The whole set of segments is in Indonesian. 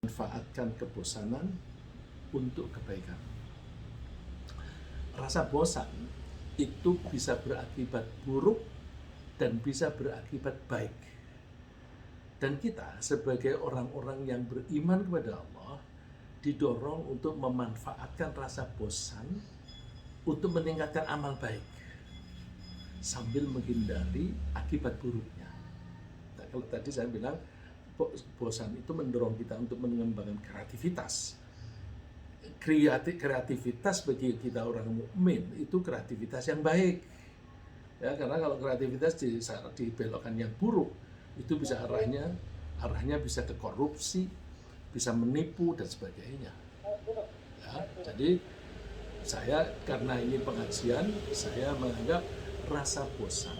Manfaatkan kebosanan untuk kebaikan. Rasa bosan itu bisa berakibat buruk dan bisa berakibat baik. Dan kita sebagai orang-orang yang beriman kepada Allah didorong untuk memanfaatkan rasa bosan untuk meningkatkan amal baik sambil menghindari akibat buruknya. Nah, kalau tadi saya bilang bosan itu mendorong kita untuk mengembangkan kreativitas. Kreativitas bagi kita orang mukmin itu kreativitas yang baik. Ya, karena kalau kreativitas dibelokkan yang buruk, itu bisa arahnya bisa ke korupsi, bisa menipu dan sebagainya. Ya, jadi saya karena ini pengajian, saya menganggap rasa bosan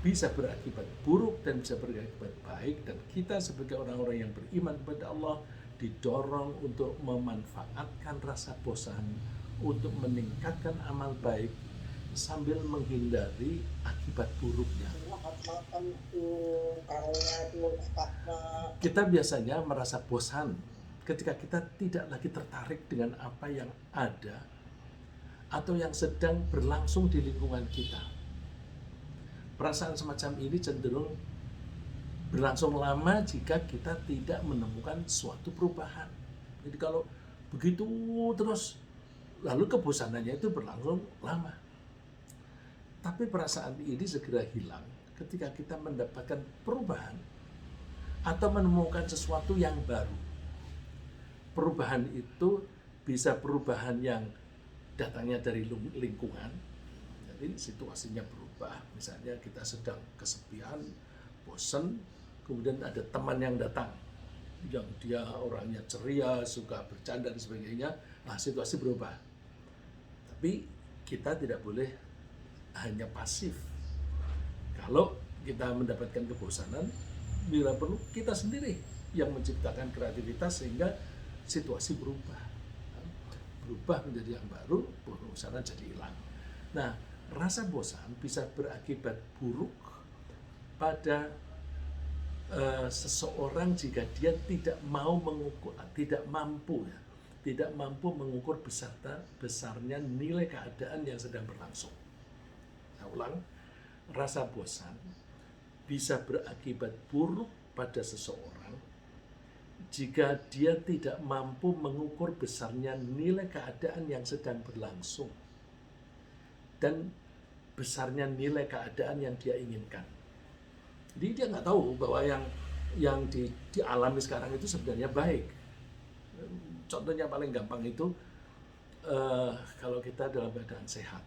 bisa berakibat buruk dan bisa berakibat baik, dan kita sebagai orang-orang yang beriman kepada Allah didorong untuk memanfaatkan rasa bosan untuk meningkatkan amal baik sambil menghindari akibat buruknya. Kita biasanya merasa bosan ketika kita tidak lagi tertarik dengan apa yang ada atau yang sedang berlangsung di lingkungan kita. Perasaan semacam ini cenderung berlangsung lama jika kita tidak menemukan suatu perubahan. Jadi kalau begitu terus, lalu kebosanannya itu berlangsung lama. Tapi perasaan ini segera hilang ketika kita mendapatkan perubahan atau menemukan sesuatu yang baru. Perubahan itu bisa perubahan yang datangnya dari lingkungan. Jadi situasinya berubah, misalnya kita sedang kesepian, bosan, kemudian ada teman yang datang, yang dia orangnya ceria, suka bercanda dan sebagainya, nah situasi berubah. Tapi kita tidak boleh hanya pasif. Kalau kita mendapatkan kebosanan, bila perlu kita sendiri yang menciptakan kreativitas sehingga situasi berubah menjadi yang baru, bosanan jadi hilang. Nah, rasa bosan bisa berakibat buruk pada seseorang jika dia tidak mampu mengukur besarnya nilai keadaan yang sedang berlangsung. Saya ulang, rasa bosan bisa berakibat buruk pada seseorang jika dia tidak mampu mengukur besarnya nilai keadaan yang sedang berlangsung dan besarnya nilai keadaan yang dia inginkan. Jadi dia nggak tahu bahwa yang dialami sekarang itu sebenarnya baik. Contohnya paling gampang itu kalau kita dalam keadaan sehat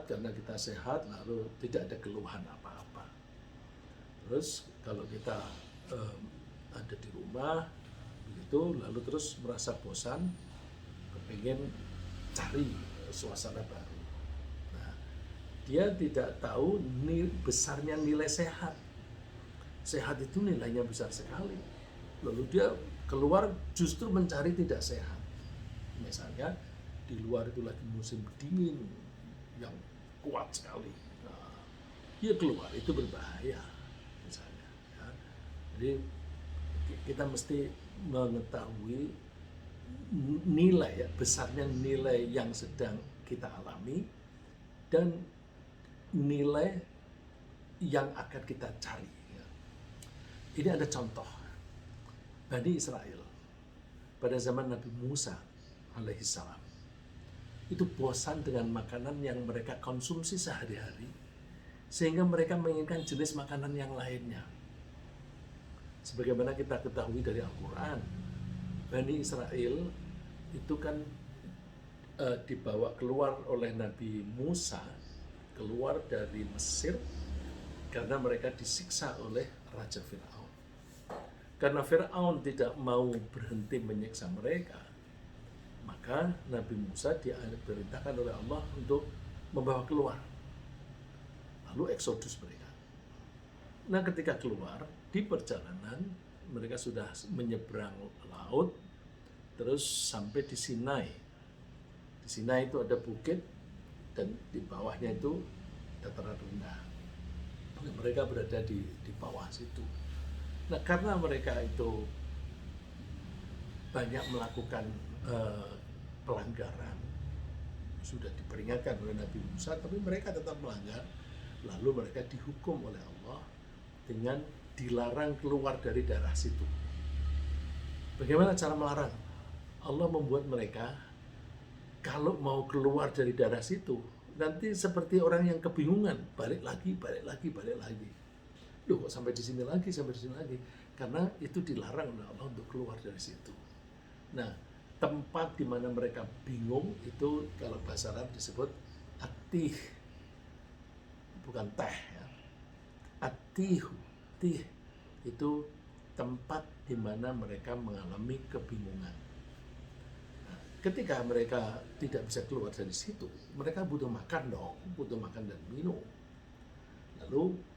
karena kita sehat lalu tidak ada keluhan apa-apa. Terus kalau kita ada di rumah begitu lalu terus merasa bosan, kepingin cari suasana baru. Nah, dia tidak tahu besarnya nilai sehat. Sehat itu nilainya besar sekali. Lalu dia keluar justru mencari tidak sehat. Misalnya di luar itu lagi musim dingin yang kuat sekali. Nah, dia keluar itu berbahaya misalnya. Ya. Jadi kita mesti mengetahui nilai besarnya nilai yang sedang kita alami dan nilai yang akan kita cari. Ini ada contoh Bani Israel pada zaman Nabi Musa alaihissalam itu bosan dengan makanan yang mereka konsumsi sehari-hari sehingga mereka menginginkan jenis makanan yang lainnya. Sebagaimana kita ketahui dari Al-Quran, Bani Israel itu kan dibawa keluar oleh Nabi Musa keluar dari Mesir karena mereka disiksa oleh Raja Fir'aun. Karena Fir'aun tidak mau berhenti menyiksa mereka, maka Nabi Musa diperintahkan oleh Allah untuk membawa keluar. Lalu eksodus mereka. Nah, ketika keluar di perjalanan mereka sudah menyeberang laut terus sampai di Sinai. Di Sinai itu ada bukit dan di bawahnya itu dataran rendah. Mereka berada di bawah situ. Nah, karena mereka itu banyak melakukan pelanggaran, sudah diperingatkan oleh Nabi Musa, tapi mereka tetap melanggar, lalu mereka dihukum oleh Allah dengan dilarang keluar dari daerah situ. Bagaimana cara melarang? Allah membuat mereka kalau mau keluar dari daerah situ, nanti seperti orang yang kebingungan, balik lagi. Loh, kok sampai di sini lagi? Karena itu dilarang oleh Allah untuk keluar dari situ. Nah, tempat di mana mereka bingung itu kalau bahasa Arab disebut atih, bukan teh ya. Atih itu tempat di mana mereka mengalami kebingungan. Nah, ketika mereka tidak bisa keluar dari situ, mereka butuh makan dan minum. Lalu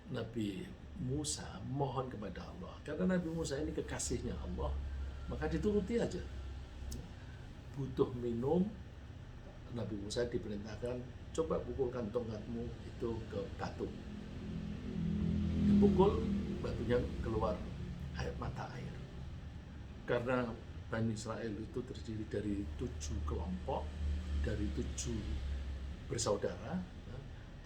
Nabi Musa mohon kepada Allah, karena Nabi Musa ini kekasihnya Allah, maka dituruti aja. Butuh minum, Nabi Musa diperintahkan, coba pukulkan tongkatmu itu ke batu. Dipukul, batunya keluar mata air. Karena Bani Israel itu terdiri dari 7 kelompok, dari 7 bersaudara.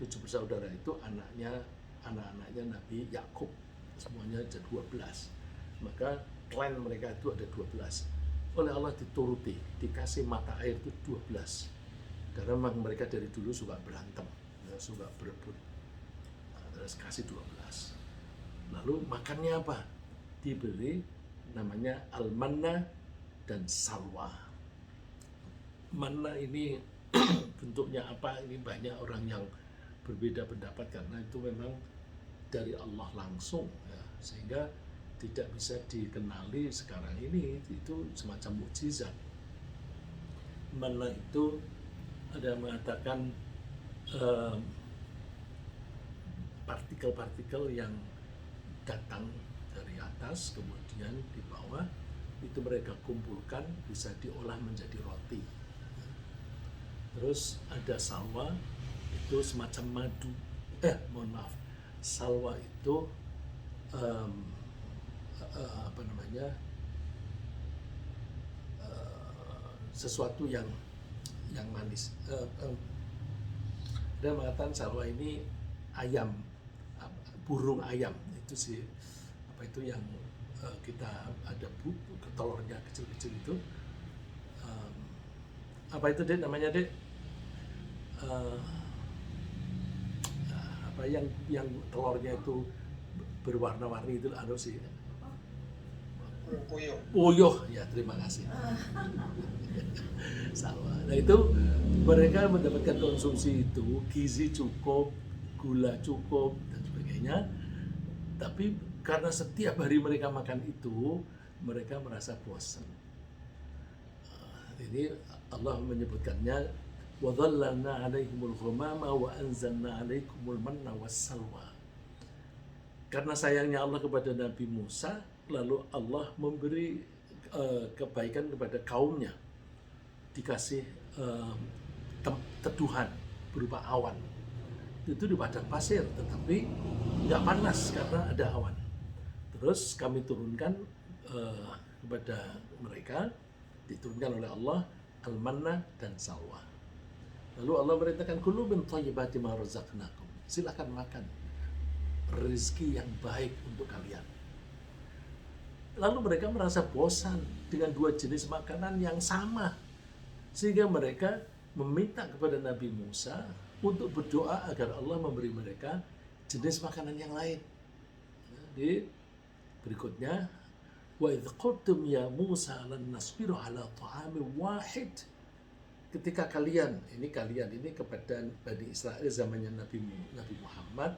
7 bersaudara itu anak-anaknya Nabi Yakub, semuanya ada 12. Maka klan mereka itu ada 12. Oleh Allah dituruti, dikasih mata air itu 12. Karena memang mereka dari dulu suka berantem, suka berebut. Terus kasih 12. Lalu makannya apa? Diberi namanya al-manna dan salwa. Manna ini bentuknya apa? Ini banyak orang yang berbeda pendapat, karena itu memang dari Allah langsung ya, sehingga tidak bisa dikenali sekarang ini, itu semacam mukjizat. Manna itu ada mengatakan partikel-partikel yang datang dari atas kemudian di bawah itu mereka kumpulkan, bisa diolah menjadi roti. Terus ada salwa, itu semacam madu. Salwa itu sesuatu yang manis. Dia mengatakan salwa ini ayam, burung ayam itu sih, apa itu yang kita ada telurnya kecil-kecil itu, apa itu Dek namanya Dek, apa yang telurnya itu berwarna-warni itu ada sih, puyuh ya, terima kasih. Salwa. Nah itu mereka mendapatkan konsumsi itu, gizi cukup, gula cukup dan sebagainya. Tapi karena setiap hari mereka makan itu, mereka merasa bosan. Ini Allah menyebutkannya, wa dhallalna 'alaihimul ghamama wa anzalna 'alaikumul manna wassalwa. Karena sayangnya Allah kepada Nabi Musa, lalu Allah memberi kebaikan kepada kaumnya, dikasih teduhan berupa awan. Itu di padang pasir, tetapi nggak panas karena ada awan. Terus kami turunkan kepada mereka, diturunkan oleh Allah al-manna dan salwa. Lalu Allah merintahkan, kulu min thayyibati ma razaqnakum. Silakan makan rezeki yang baik untuk kalian. Lalu mereka merasa bosan dengan 2 jenis makanan yang sama, sehingga mereka meminta kepada Nabi Musa untuk berdoa agar Allah memberi mereka jenis makanan yang lain. Di berikutnya, wa idh qultum ya Musa lan nasbiru ala ta'amin wahid. Ketika kalian ini kepada Bani Israel zamannya Nabi Muhammad,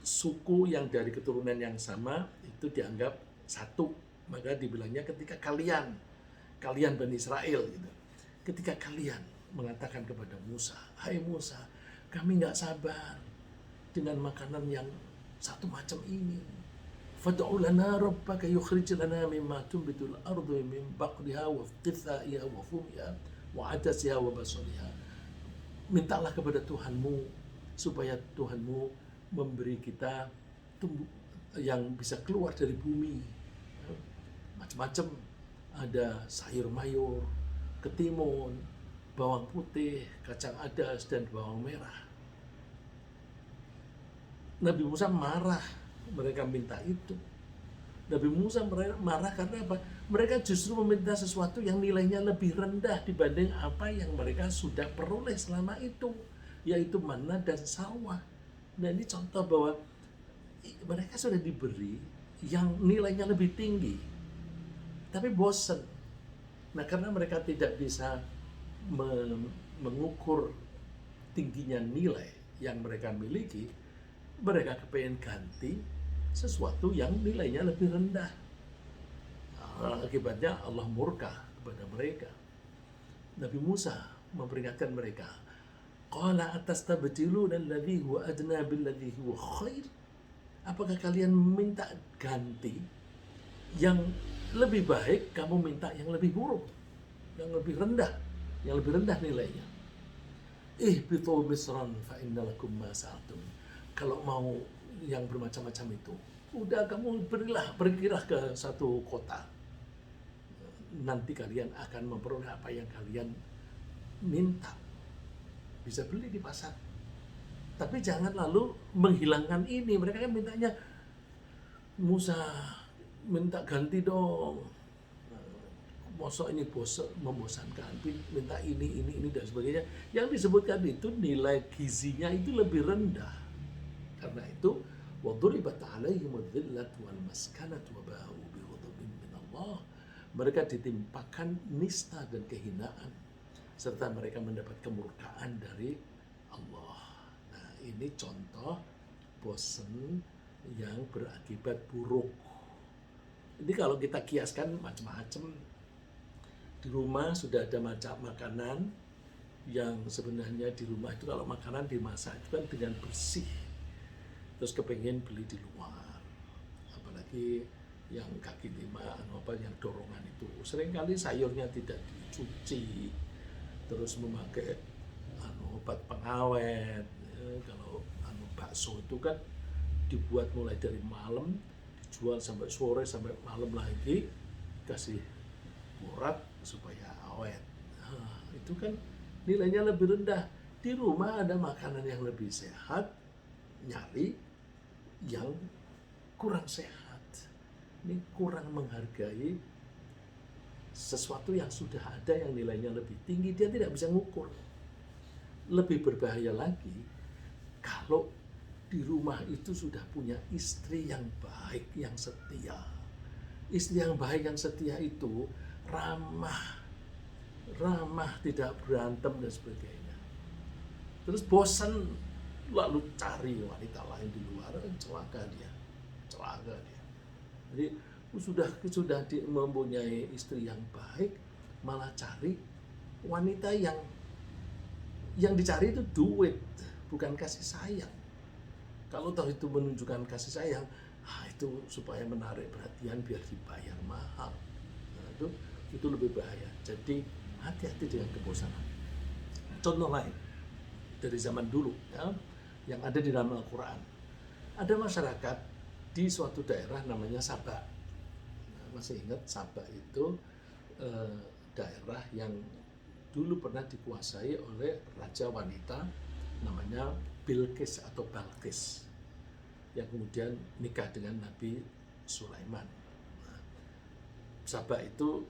suku yang dari keturunan yang sama itu dianggap satu, maka dibilangnya ketika kalian Bani Israel gitu. Ketika kalian mengatakan kepada Musa, hai Musa, kami nggak sabar dengan makanan yang satu macam ini. Fad'u lana rabbaka yukhrij lana mimma tunbitul ardu min baqliha wa qithaiha wa fumiha wa adasiha wa basaliha. Mintalah kepada Tuhanmu supaya Tuhanmu memberi kita tumbuh yang bisa keluar dari bumi, macam-macam. Ada sayur mayur, ketimun, bawang putih, kacang adas, dan bawang merah. Nabi Musa marah, mereka minta itu. Nabi Musa marah karena apa? Mereka justru meminta sesuatu yang nilainya lebih rendah dibanding apa yang mereka sudah peroleh selama itu, yaitu manna dan salwa. Nah, ini contoh bahwa mereka sudah diberi yang nilainya lebih tinggi, tapi bosan. Nah, karena mereka tidak bisa mengukur tingginya nilai yang mereka miliki, mereka kepengen ganti sesuatu yang nilainya lebih rendah. Akibatnya Allah murka kepada mereka. Nabi Musa memperingatkan mereka, qala atastabdiluna alladhi huwa adna billadhi huwa khair? Apakah kalian minta ganti yang lebih baik, kamu minta yang lebih buruk, yang lebih rendah nilainya. Ihbitu misran fa innalakum ma sa'altum. Kalau mau yang bermacam-macam itu, udah kamu pergilah ke satu kota. Nanti kalian akan memperoleh apa yang kalian minta. Bisa beli di pasar. Tapi jangan lalu menghilangkan ini. Mereka kan mintanya, Musa minta ganti dong. Mosok ini membosankan, minta ini dan sebagainya. Yang disebutkan itu nilai gizinya itu lebih rendah. Karena itu, وَضُرِبَتْ عَلَيْهِمُ الذِّلَّةُ وَالْمَسْكَنَةُ وَبَاءُوا بِغَضَبٍ مِّنَ اللَّهِ. Mereka ditimpakan nista dan kehinaan, serta mereka mendapat kemurkaan dari Allah. Nah, ini contoh bosan yang berakibat buruk. Ini kalau kita kiaskan macam-macam. Di rumah sudah ada macam makanan yang sebenarnya di rumah itu kalau makanan dimasak itu kan dengan bersih. Terus kepengen beli di luar. Apalagi yang kaki lima, yang dorongan itu. Seringkali sayurnya tidak dicuci. Terus memakai obat pengawet. Kalau bakso itu kan dibuat mulai dari malam, dijual sampai sore, sampai malam lagi, kasih urat supaya awet. Nah, itu kan nilainya lebih rendah. Di rumah ada makanan yang lebih sehat, nyari yang kurang sehat. Ini kurang menghargai sesuatu yang sudah ada yang nilainya lebih tinggi. Dia tidak bisa ngukur. Lebih berbahaya lagi kalau di rumah itu sudah punya istri yang baik, yang setia. Istri yang baik, yang setia itu ramah, tidak berantem dan sebagainya. Terus bosan lalu cari wanita lain di luar, celaka dia. Jadi sudah mempunyai istri yang baik, malah cari wanita yang dicari itu duit, bukan kasih sayang. Kalau tahu itu menunjukkan kasih sayang, itu supaya menarik perhatian biar dibayar mahal. Nah, itu lebih bahaya. Jadi hati-hati dengan kebosanan. Contoh lain dari zaman dulu, ya, yang ada di dalam Al-Quran. Ada masyarakat di suatu daerah namanya Sabah. Nah, masih ingat Sabah itu daerah yang dulu pernah dikuasai oleh raja wanita namanya Bilqis atau Balqis, yang kemudian nikah dengan Nabi Sulaiman. Nah, Sabah itu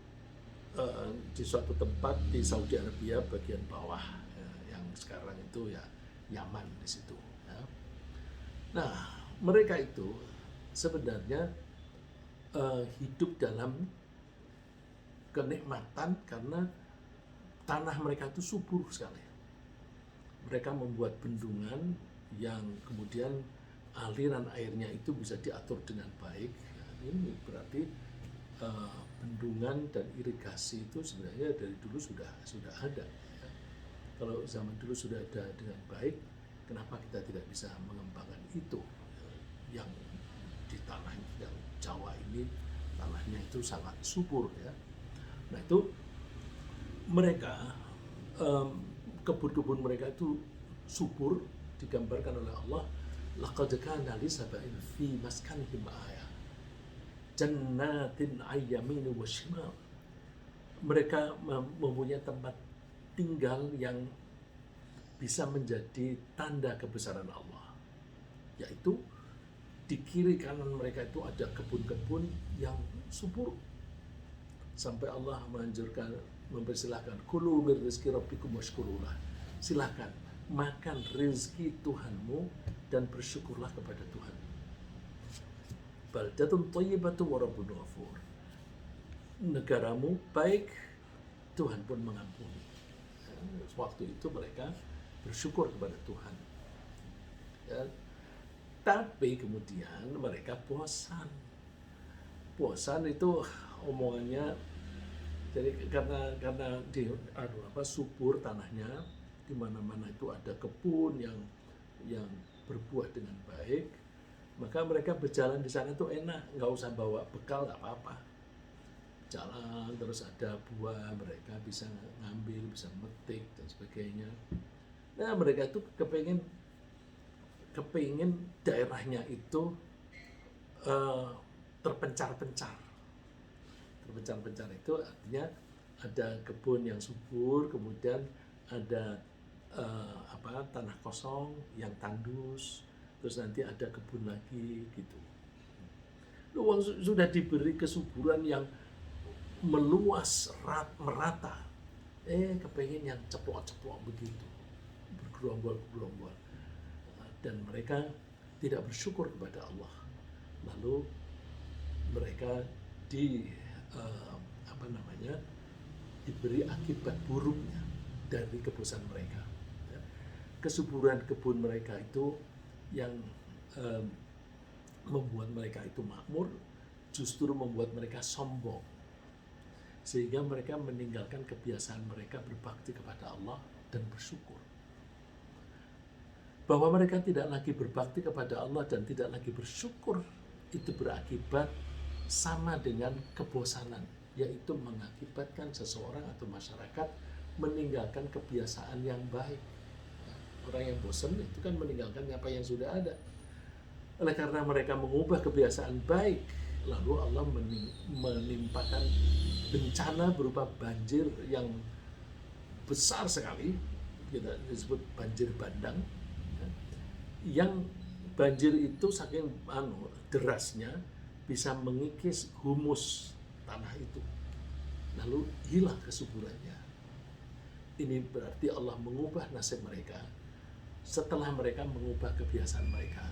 di suatu tempat di Saudi Arabia bagian bawah, yang sekarang itu ya Yaman di situ. Ya. Nah, mereka itu sebenarnya hidup dalam kenikmatan karena tanah mereka itu subur sekali. Mereka membuat bendungan yang kemudian aliran airnya itu bisa diatur dengan baik. Ini berarti bendungan dan irigasi itu sebenarnya dari dulu sudah ada. Ya. Kalau zaman dulu sudah ada dengan baik, kenapa kita tidak bisa mengembangkan itu? Yang di tanah yang Jawa ini tanahnya itu sangat subur, ya. Nah, itu mereka kebun-kebun mereka itu subur, digambarkan oleh Allah laqad kana li sab'in fi maskanihim ayah jannatin ayyamin wa shimal. Mereka mempunyai tempat tinggal yang bisa menjadi tanda kebesaran Allah, yaitu di kiri kanan mereka itu ada kebun-kebun yang subur, sampai Allah menganjurkan, mempersilahkan, kulu min rizki rabbikum washkurulah, silahkan makan rezeki Tuhanmu dan bersyukurlah kepada Tuhan. Baldatun thayyibatu wa rabbun ghafur, negaramu baik, Tuhan pun mengampuni. Waktu itu mereka bersyukur kepada Tuhan. Ya, tapi kemudian mereka bosan. Bosan itu omongannya, jadi karena di subur tanahnya, di mana-mana itu ada kebun yang berbuah dengan baik, maka mereka berjalan di sana itu enak, nggak usah bawa bekal, nggak apa-apa. Jalan terus ada buah, mereka bisa ngambil, bisa metik dan sebagainya. Nah, mereka itu kepingin daerahnya itu terpencar-pencar. Terpencar-pencar itu artinya ada kebun yang subur, kemudian ada tanah kosong yang tandus, terus nanti ada kebun lagi gitu. Lu sudah diberi kesuburan yang meluas, merata, kepengen yang ceplok-ceplok begitu, bergerombol-gerombol, dan mereka tidak bersyukur kepada Allah. Lalu mereka diberi akibat buruknya dari kebosanan mereka. Kesuburan kebun mereka itu yang membuat mereka itu makmur, justru membuat mereka sombong, sehingga mereka meninggalkan kebiasaan mereka berbakti kepada Allah dan bersyukur. Bahwa mereka tidak lagi berbakti kepada Allah dan tidak lagi bersyukur, itu berakibat sama dengan kebosanan, yaitu mengakibatkan seseorang atau masyarakat meninggalkan kebiasaan yang baik. Orang yang bosan itu kan meninggalkan apa yang sudah ada. Oleh karena mereka mengubah kebiasaan baik, lalu Allah menimpakan bencana berupa banjir yang besar sekali, kita disebut banjir bandang, yang banjir itu saking derasnya bisa mengikis humus tanah itu, lalu hilang kesuburannya. Ini berarti Allah mengubah nasib mereka setelah mereka mengubah kebiasaan mereka.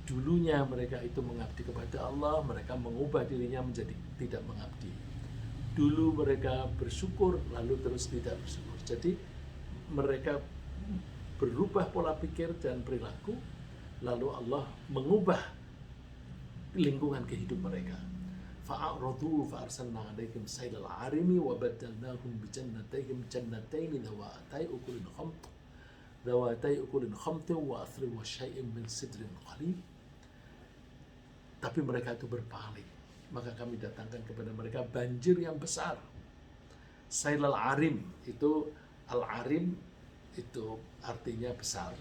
Dulunya mereka itu mengabdi kepada Allah, mereka mengubah dirinya menjadi tidak mengabdi. Dulu mereka bersyukur, lalu terus tidak bersyukur. Jadi mereka berubah pola pikir dan perilaku, lalu Allah mengubah lingkungan kehidupan mereka. Fa'aradu fa'arsalna 'alaihim sailal 'arimi wa badalnahum bi jannatayhim jannatayn dhawatai ukulin khamtin wa athrin wa syai'in min sidrin qalil. Tapi mereka itu berpaling, maka kami datangkan kepada mereka banjir yang besar. Sailal arim itu, al-arim itu artinya besar,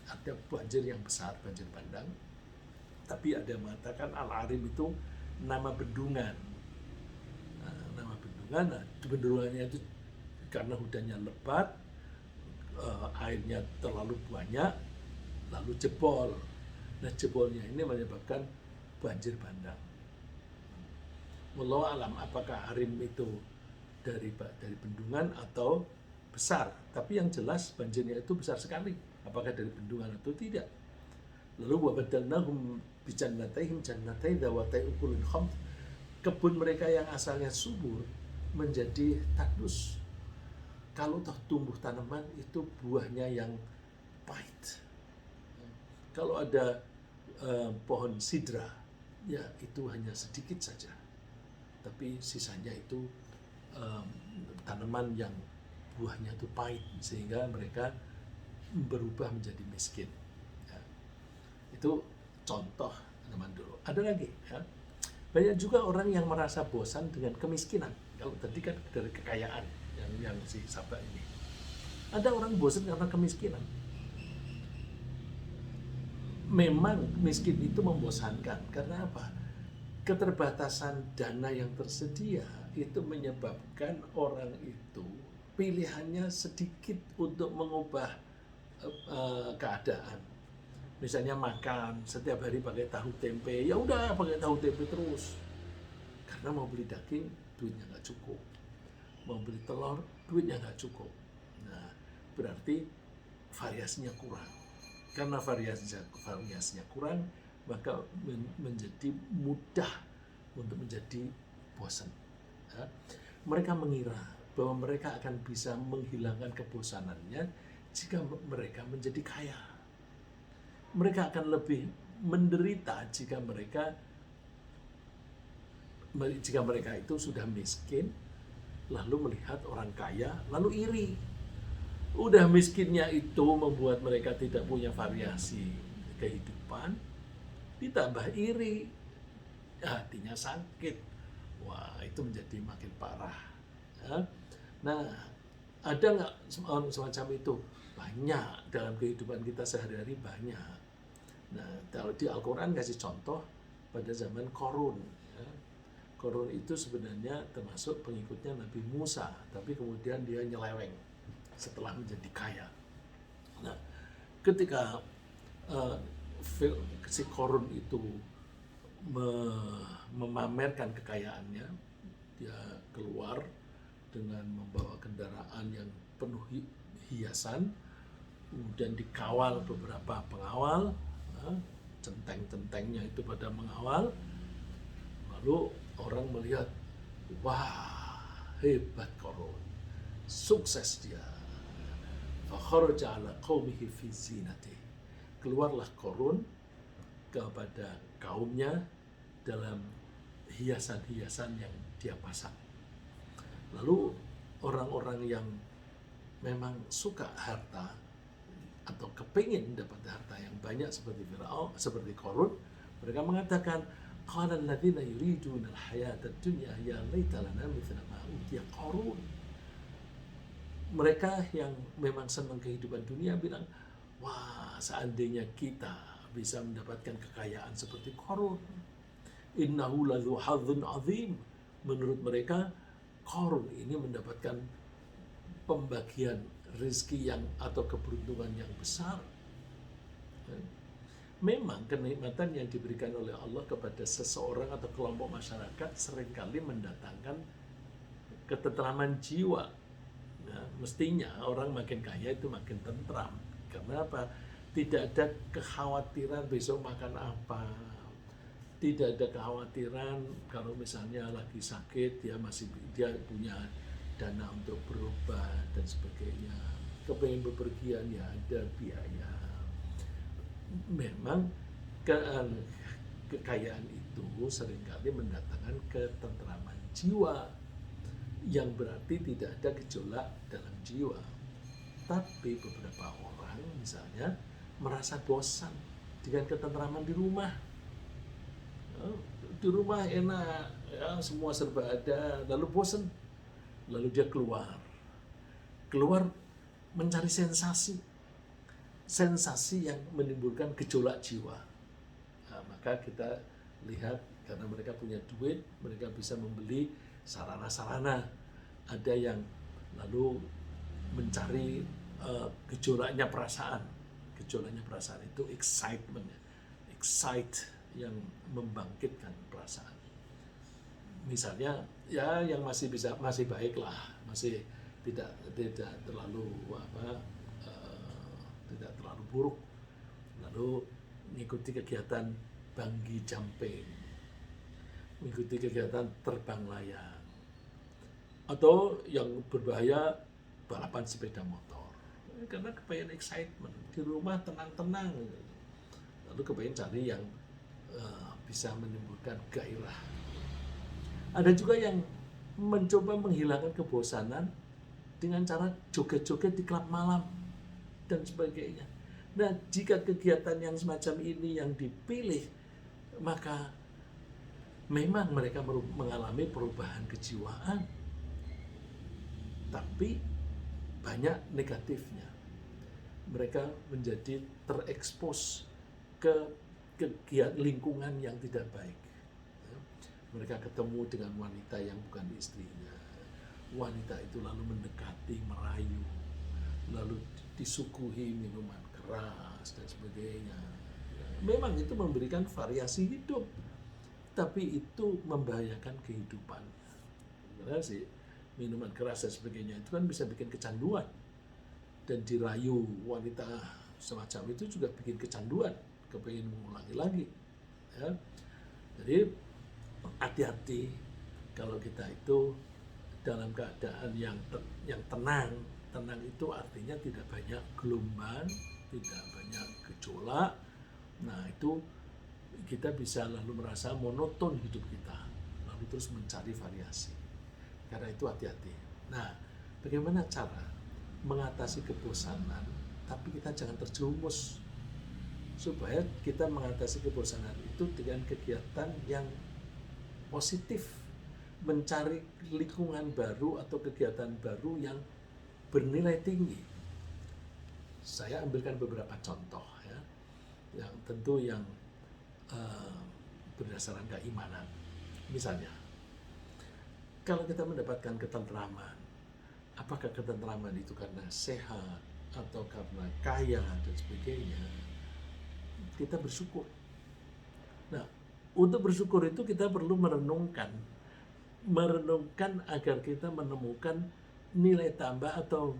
artinya banjir yang besar, banjir bandang. Tapi ada yang mengatakan al-arim itu nama bendungan. Nama bendungan, bendungannya itu karena hujannya lebat, airnya terlalu banyak, lalu jebol. Nah, jebolnya ini menyebabkan banjir bandang. Wallahu alam, apakah arim itu dari bendungan atau besar? Tapi yang jelas banjirnya itu besar sekali. Apakah dari bendungan atau tidak? Lalu wa badalnahum bi jannatayhim jannatai dhawatai ukulin khamr. Kebun mereka yang asalnya subur menjadi tandus. Kalau toh tumbuh tanaman itu buahnya yang pahit. Kalau ada pohon sidra, ya itu hanya sedikit saja. Tapi sisanya itu tanaman yang buahnya itu pahit, sehingga mereka berubah menjadi miskin. Ya. Itu contoh zaman dulu. Ada lagi, ya. Banyak juga orang yang merasa bosan dengan kemiskinan. Kalau tadi kan dari kekayaan yang si Sabah ini. Ada orang bosan karena kemiskinan. memang miskin itu membosankan. Karena apa? Keterbatasan dana yang tersedia itu menyebabkan orang itu pilihannya sedikit untuk mengubah keadaan. Misalnya makan setiap hari pakai tahu tempe, ya udah pakai tahu tempe terus. Karena mau beli daging duitnya nggak cukup, mau beli telur duitnya nggak cukup. Nah, berarti variasinya kurang. Karena variasinya kurang, maka menjadi mudah untuk menjadi bosan. Ya. Mereka mengira bahwa mereka akan bisa menghilangkan kebosanannya jika mereka menjadi kaya. Mereka akan lebih menderita jika mereka itu sudah miskin, lalu melihat orang kaya, lalu iri. Udah miskinnya itu membuat mereka tidak punya variasi kehidupan, ditambah iri, hatinya sakit. Wah, itu menjadi makin parah. Ya. Nah, ada nggak semacam itu? Banyak dalam kehidupan kita sehari-hari, banyak. Nah, kalau di Al-Quran kasih contoh pada zaman Qarun. Ya. Qarun itu sebenarnya termasuk pengikutnya Nabi Musa, tapi kemudian dia nyeleweng setelah menjadi kaya. Nah, ketika si Qarun itu memamerkan kekayaannya, dia keluar dengan membawa kendaraan yang penuh hiasan, kemudian dikawal beberapa pengawal, centeng-centengnya itu pada mengawal, lalu orang melihat, wah hebat Qarun, sukses dia. Fakharaja ala qaumihi fi zinati. Keluarlah Qarun kepada kaumnya dalam hiasan-hiasan yang dia pasang. Lalu orang-orang yang memang suka harta atau kepingin dapat harta yang banyak seperti Firaun, seperti Qarun, mereka mengatakan, qala alladziina yuriduna al-hayata ad-dunya ya laita lana mithla ma utiya Qarun. Mereka yang memang senang kehidupan dunia bilang, wah, seandainya kita bisa mendapatkan kekayaan seperti Qarun. Innahu ladzu hadzin azim. Menurut mereka, Qarun ini mendapatkan pembagian rezeki yang atau keberuntungan yang besar. Memang kenikmatan yang diberikan oleh Allah kepada seseorang atau kelompok masyarakat seringkali mendatangkan ketentraman jiwa. Nah, mestinya orang makin kaya itu makin tentram. Karena apa? Tidak ada kekhawatiran besok makan apa. Tidak ada kekhawatiran kalau misalnya lagi sakit dia punya dana untuk berobat dan sebagainya. Kepengen bepergian ya ada biaya. Memang kekayaan itu seringkali mendatangkan ketentraman jiwa, yang berarti tidak ada gejolak dalam jiwa. Tapi beberapa orang misalnya merasa bosan dengan ketentraman di rumah. Di rumah enak, ya, semua serba ada, lalu bosan. Lalu dia keluar mencari sensasi yang menimbulkan gejolak jiwa. Nah, maka kita lihat karena mereka punya duit, mereka bisa membeli sarana-sarana. Ada yang lalu mencari gejolaknya perasaan. Gejolaknya perasaan itu excitement, excite yang membangkitkan perasaan. Misalnya ya yang masih baik lah, masih tidak terlalu tidak terlalu buruk. Lalu mengikuti kegiatan bungee jumping, mengikuti kegiatan terbang layang, atau yang berbahaya balapan sepeda motor. Karena kepengen excitement, di rumah tenang-tenang, lalu kepengen cari yang bisa menimbulkan gairah. Ada juga yang mencoba menghilangkan kebosanan dengan cara joget-joget di klub malam dan sebagainya. Nah, jika kegiatan yang semacam ini yang dipilih, maka memang mereka mengalami perubahan kejiwaan. Tapi banyak negatifnya. Mereka menjadi terekspos ke lingkungan yang tidak baik. Mereka ketemu dengan wanita yang bukan istrinya. Wanita itu lalu mendekati, merayu, lalu disuguhi minuman keras dan sebagainya. Memang itu memberikan variasi hidup, tapi itu membahayakan kehidupan. Sebenarnya sih minuman keras dan sebagainya itu kan bisa bikin kecanduan, dan dirayu wanita semacam itu juga bikin kecanduan, kepingin mengulangi lagi. Ya. Jadi hati-hati kalau kita itu dalam keadaan yang tenang. Tenang itu artinya tidak banyak gelombang, tidak banyak gejolak. Nah itu kita bisa lalu merasa monoton hidup kita, lalu terus mencari variasi. Karena itu hati-hati. Nah, bagaimana cara mengatasi kebosanan, tapi kita jangan terjerumus, supaya kita mengatasi kebosanan itu dengan kegiatan yang positif, mencari lingkungan baru atau kegiatan baru yang bernilai tinggi. Saya ambilkan beberapa contoh ya, yang tentu yang berdasarkan keimanan. Misalnya, kalau kita mendapatkan ketentraman, apakah ketentraman itu karena sehat atau karena kaya dan sebagainya, kita bersyukur. Nah, untuk bersyukur itu kita perlu merenungkan agar kita menemukan nilai tambah atau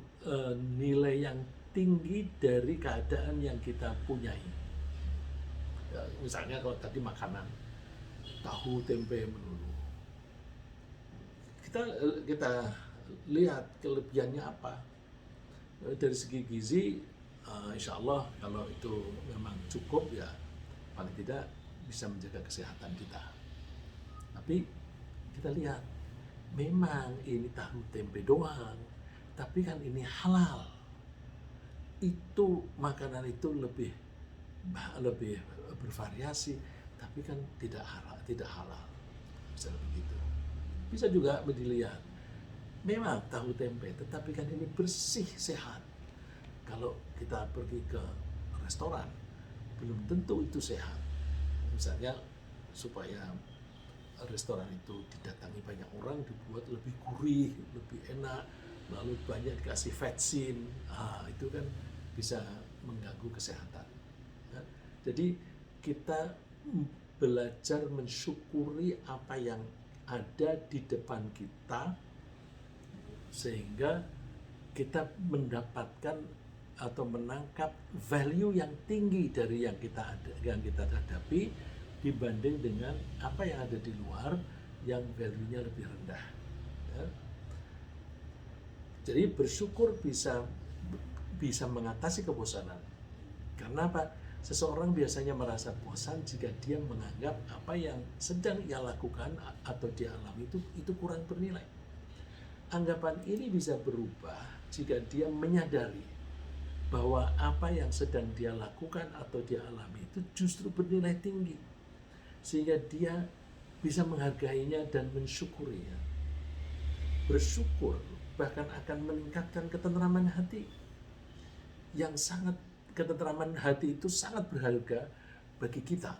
nilai yang tinggi dari keadaan yang kita punyai. Ya, misalnya kalau tadi makanan tahu tempe melulu, kita lihat kelebihannya apa. Dari segi gizi, insya Allah kalau itu memang cukup ya paling tidak bisa menjaga kesehatan kita. Tapi kita lihat, memang ini tahu tempe doang, tapi kan ini halal. Itu makanan itu lebih bervariasi, tapi kan tidak halal. Bisa begitu. Bisa juga dilihat, memang tahu tempe, tetapi kan ini bersih, sehat. Kalau kita pergi ke restoran, belum tentu itu sehat. Misalnya supaya restoran itu didatangi banyak orang, dibuat lebih gurih, lebih enak, lalu banyak dikasih vetsin, itu kan bisa mengganggu kesehatan. Ya. Jadi kita belajar mensyukuri apa yang ada di depan kita, sehingga kita mendapatkan atau menangkap value yang tinggi dari yang kita hadapi dibanding dengan apa yang ada di luar yang value-nya lebih rendah. Ya. Jadi bersyukur bisa mengatasi kebosanan. Karena apa? Seseorang biasanya merasa bosan jika dia menganggap apa yang sedang ia lakukan atau dia alami itu kurang bernilai. Anggapan ini bisa berubah jika dia menyadari bahwa apa yang sedang dia lakukan atau dia alami itu justru bernilai tinggi, sehingga dia bisa menghargainya dan mensyukurinya. Bersyukur bahkan akan meningkatkan ketentraman hati yang sangat. Ketentraman hati itu sangat berharga bagi kita,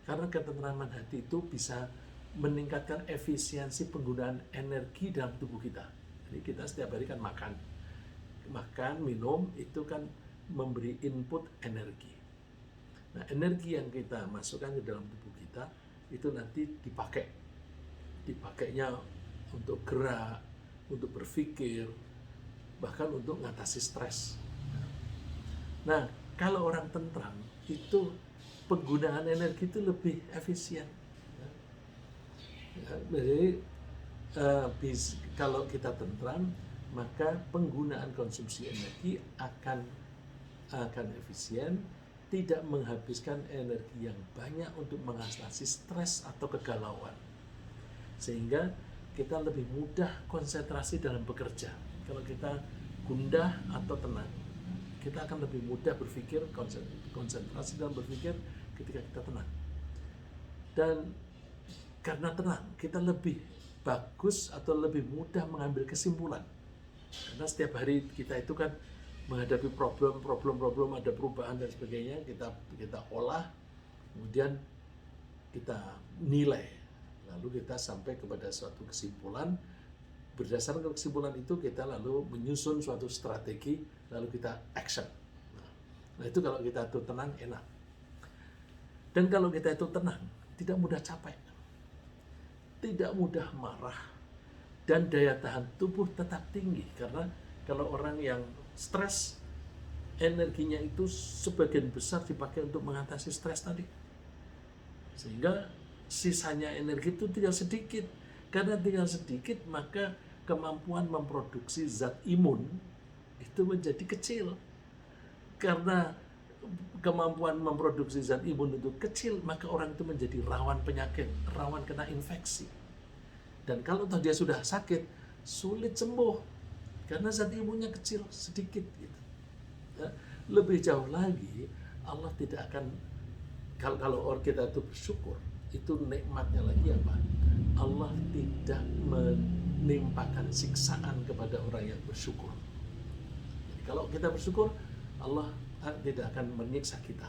karena ketentraman hati itu bisa meningkatkan efisiensi penggunaan energi dalam tubuh kita. Jadi kita setiap hari kan makan, minum, itu kan memberi input energi. Nah, energi yang kita masukkan ke dalam tubuh kita itu nanti dipakainya untuk gerak, untuk berpikir, bahkan untuk mengatasi stres. Nah, kalau orang tentram itu penggunaan energi itu lebih efisien. Jadi kalau kita tentram, maka penggunaan konsumsi energi akan efisien, tidak menghabiskan energi yang banyak untuk mengatasi stres atau kegalauan, sehingga kita lebih mudah konsentrasi dalam bekerja. Kalau kita gundah atau tenang, kita akan lebih mudah berpikir, konsentrasi dalam berpikir ketika kita tenang. Dan karena tenang, kita lebih bagus atau lebih mudah mengambil kesimpulan. Karena setiap hari kita itu kan menghadapi problem, ada perubahan dan sebagainya, kita olah, kemudian kita nilai, lalu kita sampai kepada suatu kesimpulan. Berdasarkan kesimpulan itu kita lalu menyusun suatu strategi, lalu kita action. Nah itu kalau kita itu tenang, enak. Dan kalau kita itu tenang, tidak mudah capek, tidak mudah marah, dan daya tahan tubuh tetap tinggi. Karena kalau orang yang stres, energinya itu sebagian besar dipakai untuk mengatasi stres tadi. Sehingga sisanya energi itu tinggal sedikit. Karena tinggal sedikit, maka kemampuan memproduksi zat imun itu menjadi kecil. Karena kemampuan memproduksi zat imun itu kecil, maka orang itu menjadi rawan penyakit, rawan kena infeksi. Dan kalau dia sudah sakit, sulit sembuh karena zat imunnya kecil, sedikit gitu. Ya, lebih jauh lagi, Allah tidak akan, kalau orang kita itu bersyukur, itu nikmatnya lagi apa? Allah tidak menimpakan siksaan kepada orang yang bersyukur. Jadi kalau kita bersyukur, Allah tidak akan menyiksa kita.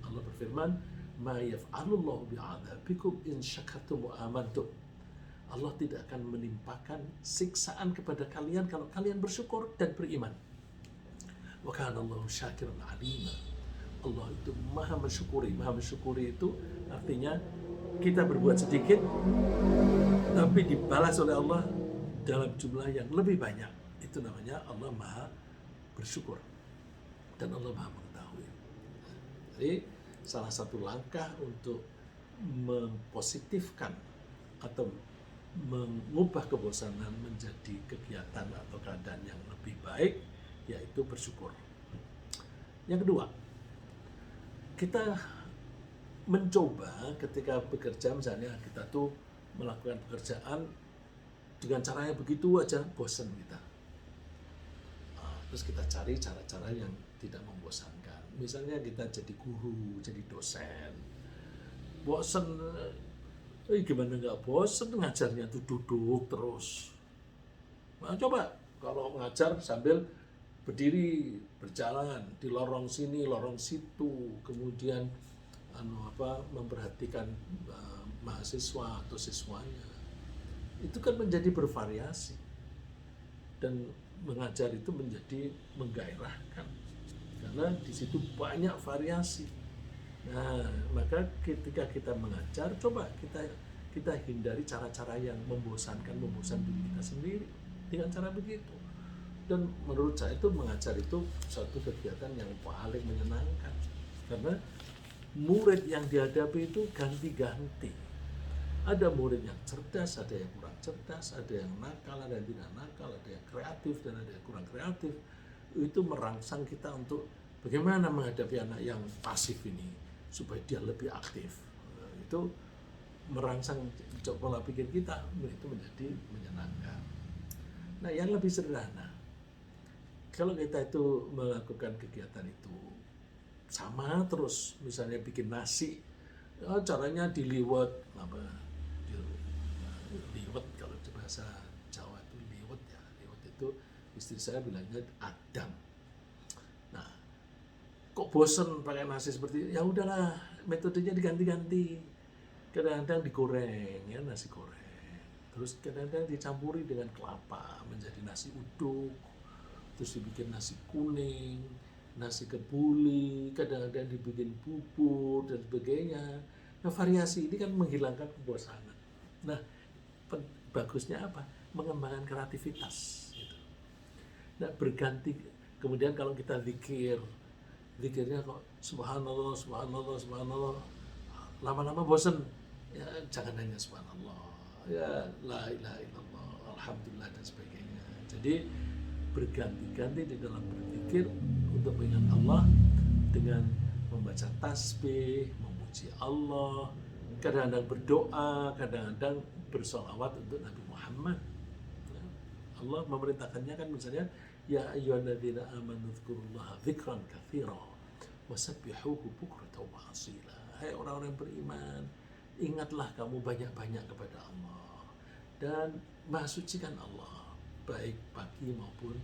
Allah berfirman, "Ma yaf'alullahu bi'adzabikum in syakartum wa amantum." Allah tidak akan menimpakan siksaan kepada kalian kalau kalian bersyukur dan beriman. Wa kana Allahu syakiran 'alima. Allah itu maha mensyukuri. Maha mensyukuri itu artinya kita berbuat sedikit, tapi dibalas oleh Allah dalam jumlah yang lebih banyak. Itu namanya Allah maha bersyukur. Dan Allah maha mengetahui. Jadi salah satu langkah untuk mempositifkan atau mengubah kebosanan menjadi kegiatan atau keadaan yang lebih baik, yaitu bersyukur. Yang kedua, kita mencoba ketika bekerja, misalnya kita tuh melakukan pekerjaan dengan caranya begitu aja, bosan kita. Terus kita cari cara-cara yang tidak membosankan. Misalnya kita jadi guru, jadi dosen. Bosan, gimana nggak bosan ngajarnya tuh duduk terus. Nah, coba kalau ngajar sambil berdiri, berjalan di lorong sini, lorong situ, kemudian memperhatikan mahasiswa atau siswanya, itu kan menjadi bervariasi dan mengajar itu menjadi menggairahkan karena di situ banyak variasi. Nah, maka ketika kita mengajar, coba kita hindari cara-cara yang membosankan diri kita sendiri dengan cara begitu. Dan menurut saya itu mengajar itu suatu kegiatan yang paling menyenangkan karena murid yang dihadapi itu ganti-ganti. Ada murid yang cerdas, ada yang kurang cerdas, ada yang nakal, ada yang tidak nakal, ada yang kreatif dan ada yang kurang kreatif. Itu merangsang kita untuk bagaimana menghadapi anak yang pasif ini supaya dia lebih aktif. Itu merangsang pola pikir kita, itu menjadi menyenangkan. Nah, yang lebih sederhana, kalau kita itu melakukan kegiatan itu sama terus, misalnya bikin nasi, caranya diliwet, liwet kalau bahasa Jawa itu liwet ya, liwet itu istri saya bilangnya adang. Nah, kok bosen pakai nasi seperti itu? Ya udahlah, metodenya diganti-ganti. Kadang-kadang digoreng ya, nasi goreng. Terus kadang-kadang dicampuri dengan kelapa menjadi nasi uduk. Terus dibikin nasi kuning, nasi kebuli, kadang-kadang dibikin bubur dan sebagainya. Nah, variasi ini kan menghilangkan kebosanan. Nah, bagusnya apa? Mengembangkan kreativitas. Gitu. Nah, berganti. Kemudian kalau kita zikirnya kok subhanallah, subhanallah, subhanallah, lama-lama bosan. Ya, jangan hanya subhanallah. Ya, la ilaha illallah, alhamdulillah dan sebagainya. Jadi berganti-ganti di dalam berzikir untuk mengingat Allah dengan membaca tasbih, memuji Allah, kadang-kadang berdoa, kadang-kadang bersolawat untuk Nabi Muhammad. Allah memerintahkannya kan misalnya, ya ayyuhalladzina amanu dzkurullaha dzikran katsira wasabbihuhu bukratan wa asila. Hai orang-orang beriman, ingatlah kamu banyak-banyak kepada Allah dan maha sucikan Allah baik pagi maupun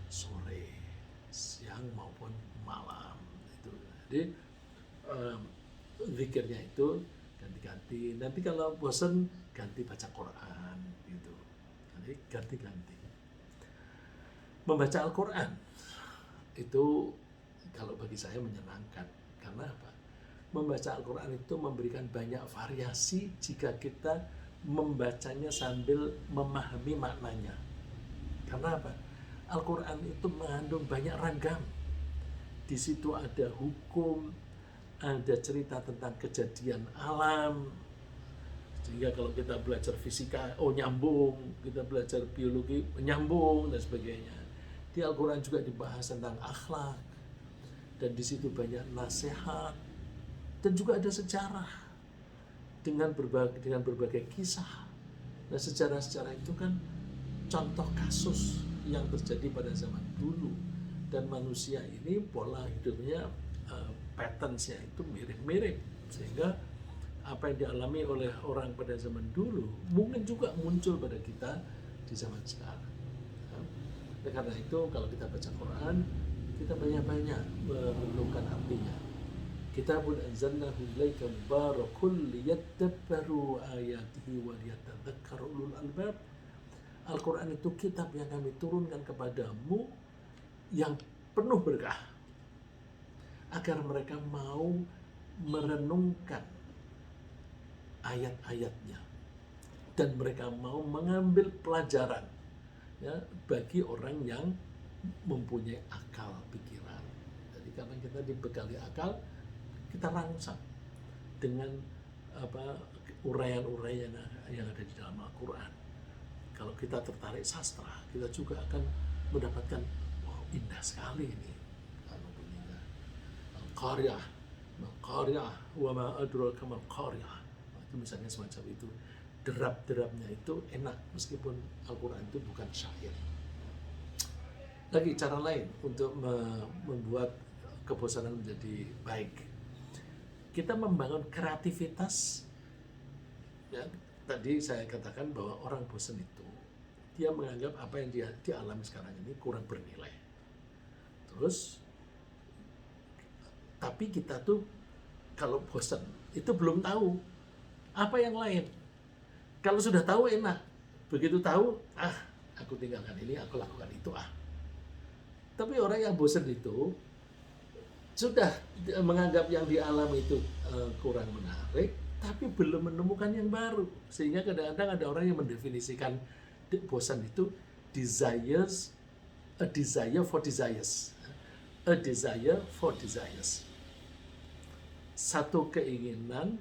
sore. siang maupun malam. Itu. Jadi zikirnya itu ganti-ganti. Nanti kalau bosan ganti baca Quran gitu. Jadi ganti-ganti. Membaca Al-Quran itu kalau bagi saya menyenangkan. Karena apa? Membaca Al-Quran itu memberikan banyak variasi jika kita membacanya sambil memahami maknanya. Karena apa? Al-Quran itu mengandung banyak ragam. Di situ ada hukum, ada cerita tentang kejadian alam. Sehingga kalau kita belajar fisika, nyambung. Kita belajar biologi, nyambung, dan sebagainya. Di Al-Quran juga dibahas tentang akhlak. Dan di situ banyak nasihat. Dan juga ada sejarah. Dengan berbagai kisah. Nah, sejarah-sejarah itu kan contoh kasus yang terjadi pada zaman dulu. Dan manusia ini pola hidupnya, patterns-nya itu mirip-mirip. Sehingga apa yang dialami oleh orang pada zaman dulu mungkin juga muncul pada kita di zaman sekarang. Karena itu kalau kita baca Quran, kita banyak-banyak merenungkan artinya. Kitabun anzalnahu ilaika mubarakun liyadabbaru ayatihi wa liyatadzakkaru ulul albab. Al-Quran itu kitab yang kami turunkan kepadamu yang penuh berkah agar mereka mau merenungkan ayat-ayatnya dan mereka mau mengambil pelajaran, ya, bagi orang yang mempunyai akal pikiran. Jadi karena kita dibekali akal, kita rangsang dengan uraian-uraian yang ada di dalam Al-Quran. Kalau kita tertarik sastra, kita juga akan mendapatkan, indah sekali ini. Al-Qaryah, wa ma adraka mal qaryah. Itu misalnya semacam itu. Derap-derapnya itu enak meskipun Al-Quran itu bukan syair. Lagi cara lain untuk membuat kebosanan menjadi baik. Kita membangun kreativitas. Ya, tadi saya katakan bahwa orang bosan itu dia menganggap apa yang dia dialami sekarang ini kurang bernilai. Terus, tapi kita tuh kalau bosan itu belum tahu apa yang lain. Kalau sudah tahu enak, begitu tahu, aku tinggalkan ini, aku lakukan itu. Tapi orang yang bosan itu sudah menganggap yang dialami itu kurang menarik, tapi belum menemukan yang baru. Sehingga kadang-kadang ada orang yang mendefinisikan bosan itu a desire for desires. A desire for desires. Satu keinginan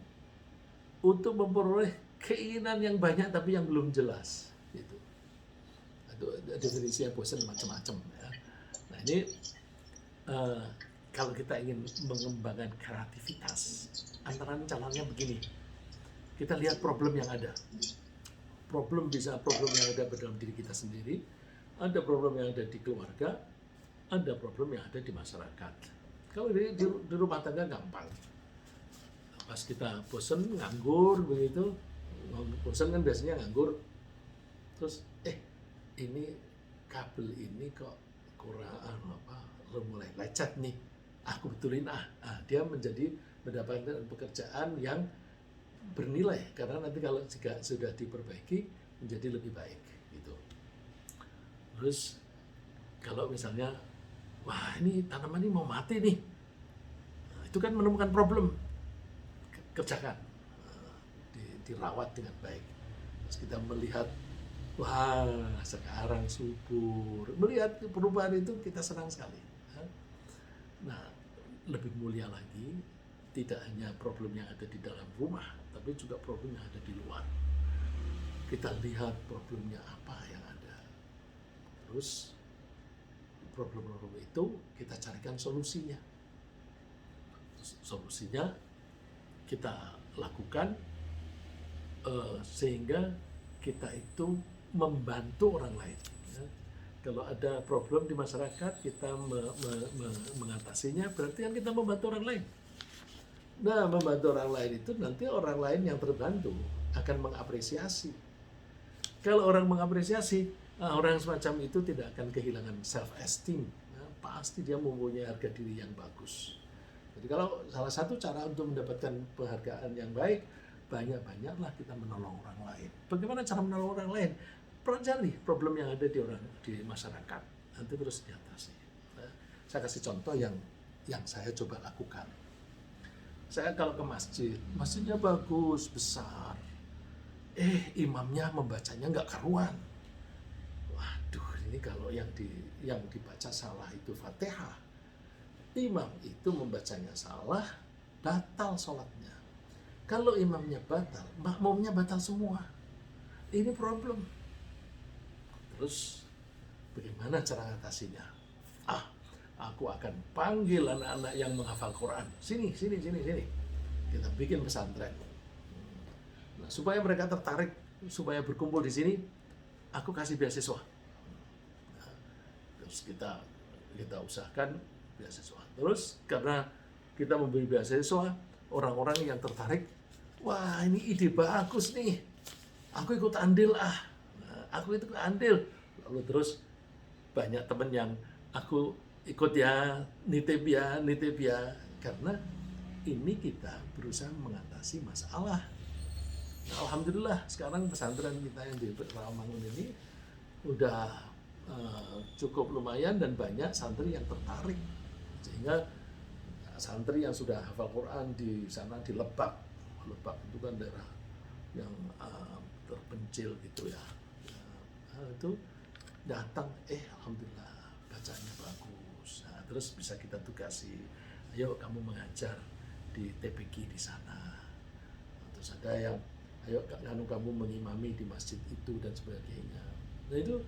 untuk memperoleh keinginan yang banyak tapi yang belum jelas. Gitu. Itu definisi bosan macam-macam. Ya. Nah ini kalau kita ingin mengembangkan kreativitas, antara jalannya begini. Kita lihat problem yang ada. Problem yang ada dalam diri kita sendiri, ada problem yang ada di keluarga, ada problem yang ada di masyarakat. Kalau di rumah tangga gampang. Pas kita bosan, nganggur begitu, bosan kan biasanya nganggur. Terus ini kabel ini kok kurang mulai lecet nih. Aku betulin dia mendapatkan pekerjaan yang bernilai karena nanti kalau jika sudah diperbaiki menjadi lebih baik gitu. Terus kalau misalnya ini tanaman ini mau mati nih, itu kan menemukan problem, kerjakan, dirawat dengan baik. Terus kita melihat sekarang subur, melihat perubahan itu kita senang sekali. Nah, lebih mulia lagi, tidak hanya problem yang ada di dalam rumah, tapi juga problem yang ada di luar. Kita lihat problemnya apa yang ada. Terus, problem-problem itu kita carikan solusinya. Solusinya kita lakukan sehingga kita itu membantu orang lain. Kalau ada problem di masyarakat, kita mengatasinya, berarti kan kita membantu orang lain. Nah, membantu orang lain itu nanti orang lain yang terbantu akan mengapresiasi. Kalau orang mengapresiasi, orang semacam itu tidak akan kehilangan self-esteem, pasti dia mempunyai harga diri yang bagus. Jadi kalau salah satu cara untuk mendapatkan penghargaan yang baik, banyak-banyaklah kita menolong orang lain. Bagaimana cara menolong orang lain? Pelajari problem yang ada di masyarakat, nanti terus diatasi. Nah, saya kasih contoh yang saya coba lakukan. Saya kalau ke masjid, masjidnya bagus, besar. Imamnya membacanya nggak karuan. Waduh, ini kalau yang dibaca salah itu Fatihah. Imam itu membacanya salah, batal sholatnya. Kalau imamnya batal, makmumnya batal semua. Ini problem. Terus bagaimana cara atasinya? Aku akan panggil anak-anak yang menghafal Quran. Sini. Kita bikin pesantren. Nah, supaya mereka tertarik, supaya berkumpul di sini, aku kasih beasiswa. Nah, terus kita usahakan beasiswa. Terus karena kita memberi beasiswa, orang-orang yang tertarik, wah ini ide bagus nih, aku ikut andil aku ikut andil. Lalu terus banyak teman yang aku ikut ya, nitip ya, karena ini kita berusaha mengatasi masalah. Nah, alhamdulillah sekarang pesantren kita yang di Rawamangun ini udah cukup lumayan dan banyak santri yang tertarik, sehingga santri yang sudah hafal Quran di sana di Lebak itu kan daerah yang terpencil gitu ya, itu datang, alhamdulillah bacanya bagus. Nah, terus bisa kita tugasi, ayo kamu mengajar di TPQ di sana. Terus ada yang, ayo kamu mengimami di masjid itu dan sebagainya. Nah itu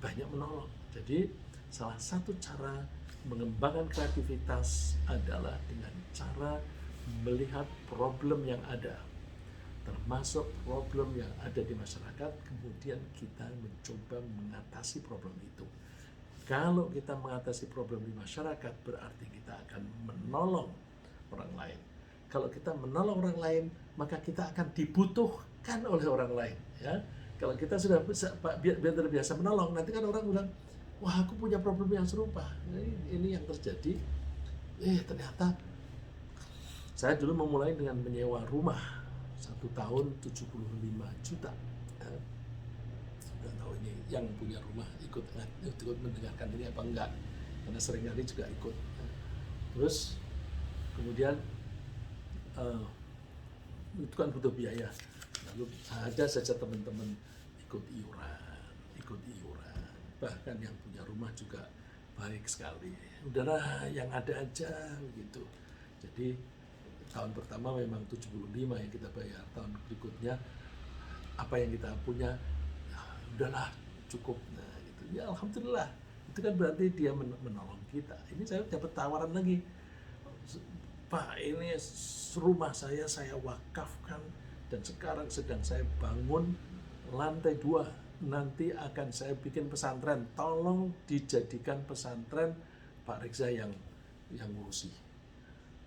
banyak menolong. Jadi salah satu cara mengembangkan kreativitas adalah dengan cara melihat problem yang ada, termasuk problem yang ada di masyarakat, kemudian kita mencoba mengatasi problem itu. Kalau kita mengatasi problem di masyarakat, berarti kita akan menolong orang lain. Kalau kita menolong orang lain, maka kita akan dibutuhkan oleh orang lain. Ya, kalau kita sudah biar terbiasa menolong, nanti kan orang bilang, wah aku punya problem yang serupa. Ini yang terjadi. Ternyata saya dulu memulai dengan menyewa rumah 1 tahun 75 juta. Nggak tahu ini yang punya rumah ikut mendengarkan ini apa enggak, karena seringkali juga ikut. Terus kemudian itu kan butuh biaya. Lalu ada saja teman-teman ikut iuran, bahkan yang punya rumah juga baik sekali. Udahlah yang ada aja begitu. Jadi tahun pertama memang 75 yang kita bayar, tahun berikutnya apa yang kita punya udahlah cukup. Nah gitu ya, alhamdulillah. Itu kan berarti dia menolong kita. Ini saya dapat tawaran lagi, Pak, ini rumah saya wakafkan dan sekarang sedang saya bangun lantai 2, nanti akan saya bikin pesantren, tolong dijadikan pesantren, Pak Reksa yang ngurusi.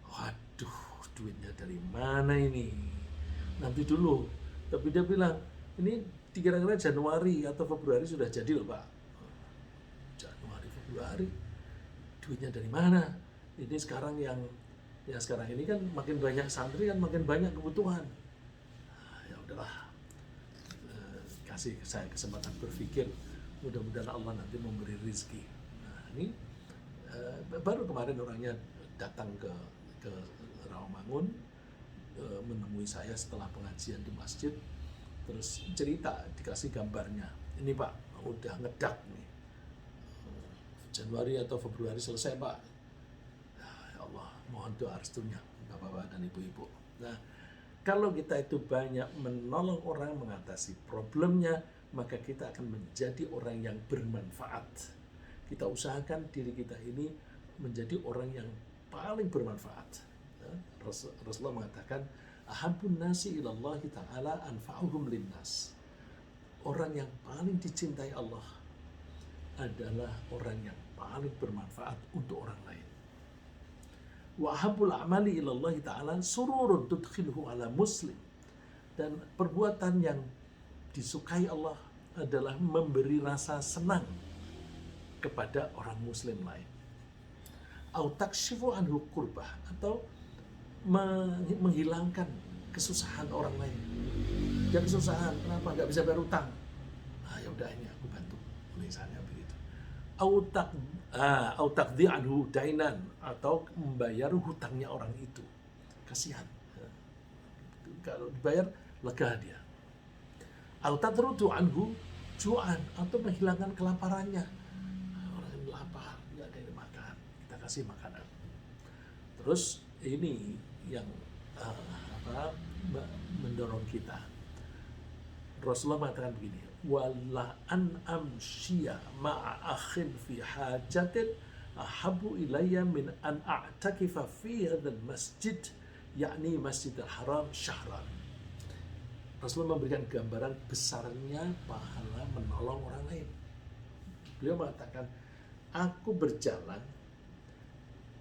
Waduh, duitnya dari mana ini? Nanti dulu. Tapi dia bilang, ini kira-kira Januari atau Februari sudah jadi loh Pak. Januari, Februari, duitnya dari mana? Ini sekarang sekarang ini kan makin banyak santri kan makin banyak kebutuhan. Ya udahlah, kasih saya kesempatan berpikir, mudah-mudahan Allah nanti memberi rezeki. Nah ini baru kemarin orangnya datang ke Rawamangun, menemui saya setelah pengajian di masjid, terus cerita, dikasih gambarnya, ini Pak udah ngedak nih, Januari atau Februari selesai Pak. Ya Allah, mohon doa restunya Bapak-bapak dan Ibu-ibu. Nah, kalau kita itu banyak menolong orang mengatasi problemnya, maka kita akan menjadi orang yang bermanfaat. Kita usahakan diri kita ini menjadi orang yang paling bermanfaat. Rasulullah mengatakan, ahabbun nasi ilallahi ta'ala anfa'uhum linnas. Orang yang paling dicintai Allah adalah orang yang paling bermanfaat untuk orang lain. Wa ahabbul a'mali ilallahi ta'ala sururun tudkhilhu ala muslim. Dan perbuatan yang disukai Allah adalah memberi rasa senang kepada orang muslim lain. au takshifu anhu kurbah, atau menghilangkan kesusahan orang lain. Dia kesusahan, kenapa nggak bisa bayar utang? Ah ya udah, ini aku bantu, misalnya begitu. Au taqdi anhu dainan, atau membayar hutangnya orang itu. Kasihan. Kalau dibayar lega dia. Au tadrudu anhu ju'an, atau menghilangkan kelaparannya. Orang yang lapar, nggak ada yang makan, kita kasih makanan. Terus ini yang mendorong kita. Rasulullah mengatakan begini, wala an amshiya ma'a akhin fi hajatin ahabu ilayya min an a'takifa fi hadzal masjid, yakni Masjidil Haram syahran. Rasulullah memberikan gambaran besarnya pahala menolong orang lain. Beliau mengatakan, aku berjalan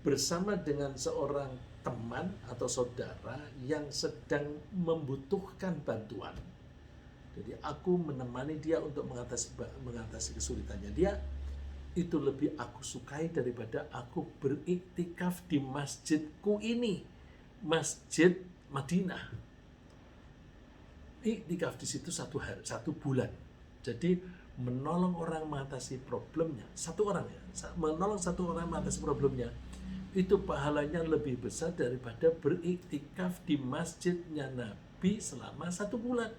bersama dengan seorang teman atau saudara yang sedang membutuhkan bantuan. Jadi aku menemani dia untuk mengatasi kesulitannya dia. Itu lebih aku sukai daripada aku beriktikaf di masjidku ini, Masjid Madinah. Iktikaf di situ 1 hari, 1 bulan. Jadi menolong orang mengatasi problemnya, menolong satu orang mengatasi problemnya, itu pahalanya lebih besar daripada beriktikaf di masjidnya Nabi selama 1 bulan.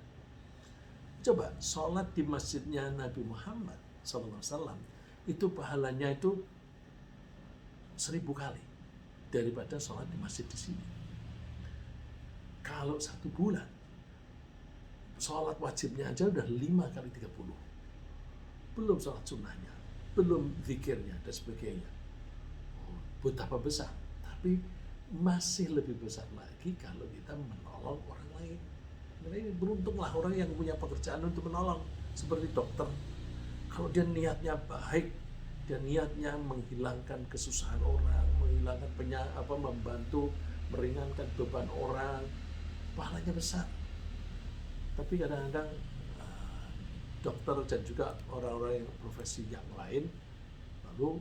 Coba sholat di masjidnya Nabi Muhammad SAW, itu pahalanya itu 1000 kali daripada sholat di masjid di sini. Kalau 1 bulan, sholat wajibnya aja udah 5 kali 30. Belum sholat sunnahnya, belum zikirnya dan sebagainya. Betapa besar, tapi masih lebih besar lagi kalau kita menolong orang lain. Ini beruntunglah orang yang punya pekerjaan untuk menolong, seperti dokter. Kalau dia niatnya baik, dia niatnya menghilangkan kesusahan orang, menghilangkan membantu, meringankan beban orang, pahalanya besar. Tapi kadang-kadang dokter dan juga orang-orang yang profesi yang lain, lalu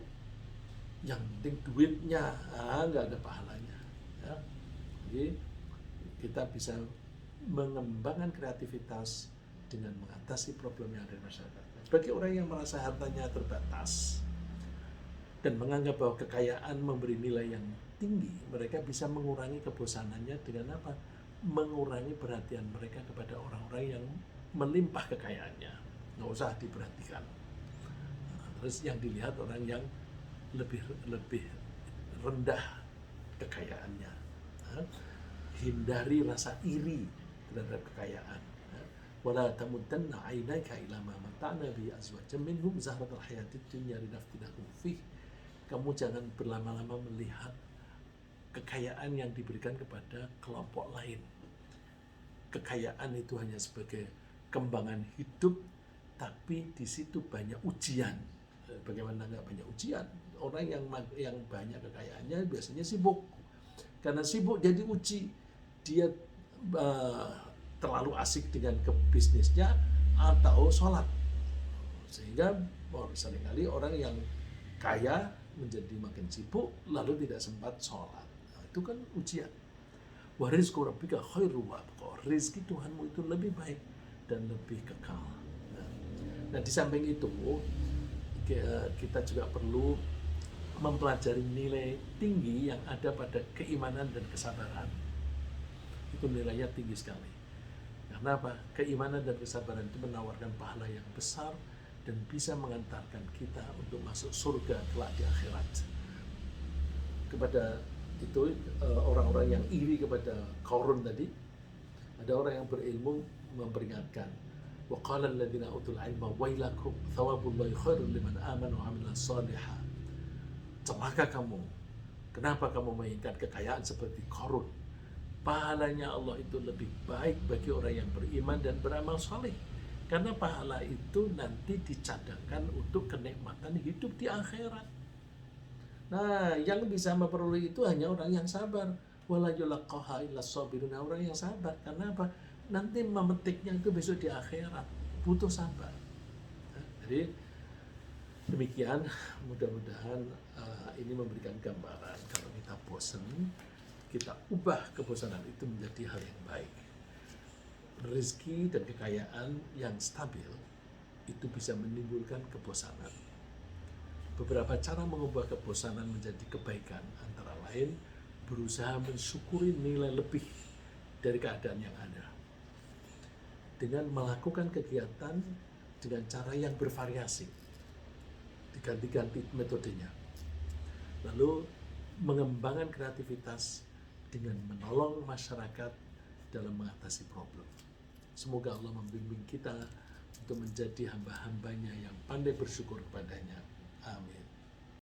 yang penting duitnya, nggak ada pahalanya. Ya. Jadi kita bisa mengembangkan kreativitas dengan mengatasi problem yang ada di masyarakat. Bagi orang yang merasa hartanya terbatas dan menganggap bahwa kekayaan memberi nilai yang tinggi, mereka bisa mengurangi kebosanannya dengan apa? Mengurangi perhatian mereka kepada orang-orang yang melimpah kekayaannya. Nggak usah diperhatikan. Terus yang dilihat orang yang lebih rendah kekayaannya. Hindari rasa iri terhadap kekayaan. Wala tamuddanna 'ainaka ila ma mata'na bi azwajin minhum zahratal hayatid dunya linaftinahum fih. Kamu jangan berlama-lama melihat kekayaan yang diberikan kepada kelompok lain. Kekayaan itu hanya sebagai kembangan hidup, tapi di situ banyak ujian. Bagaimana nggak banyak ujian? Orang yang banyak kekayaannya biasanya sibuk. Karena sibuk jadi uji. Dia terlalu asik dengan bisnisnya atau sholat, sehingga seringkali orang yang kaya menjadi makin sibuk lalu tidak sempat sholat. Itu kan ujian. Wa rizqu rabbika khairu wa abqa. Rezeki Tuhanmu itu lebih baik dan lebih kekal. Nah, di samping itu kita juga perlu mempelajari nilai tinggi yang ada pada keimanan dan kesabaran. Itu nilainya tinggi sekali. Karena apa? Keimanan dan kesabaran itu menawarkan pahala yang besar dan bisa mengantarkan kita untuk masuk surga kelak di akhirat. Kepada itu orang-orang yang iri kepada Qarun tadi, ada orang yang berilmu memperingatkan, wa qala alladziina utul 'ilma wailakum thawabullahi khairun liman aamana wa 'amila shalihan. Celaka kamu. Kenapa kamu menginginkan kekayaan seperti Qarun? Pahalanya Allah itu lebih baik bagi orang yang beriman dan beramal saleh. Karena pahala itu nanti dicadangkan untuk kenikmatan hidup di akhirat. Nah, yang bisa memperoleh itu hanya orang yang sabar. Wala yulaqaha illa sabirun. Orang yang sabar. Karena apa? Nanti memetiknya itu besok di akhirat. Butuh sabar. Nah, jadi Demikian, mudah-mudahan ini memberikan gambaran kalau kita bosan, kita ubah kebosanan itu menjadi hal yang baik. Rezeki dan kekayaan yang stabil itu bisa menimbulkan kebosanan. Beberapa cara mengubah kebosanan menjadi kebaikan antara lain berusaha mensyukuri nilai lebih dari keadaan yang ada. Dengan melakukan kegiatan dengan cara yang bervariasi, diganti-ganti metodenya. Lalu mengembangkan kreativitas dengan menolong masyarakat dalam mengatasi problem. Semoga Allah membimbing kita untuk menjadi hamba-hambanya yang pandai bersyukur kepadanya. Amin.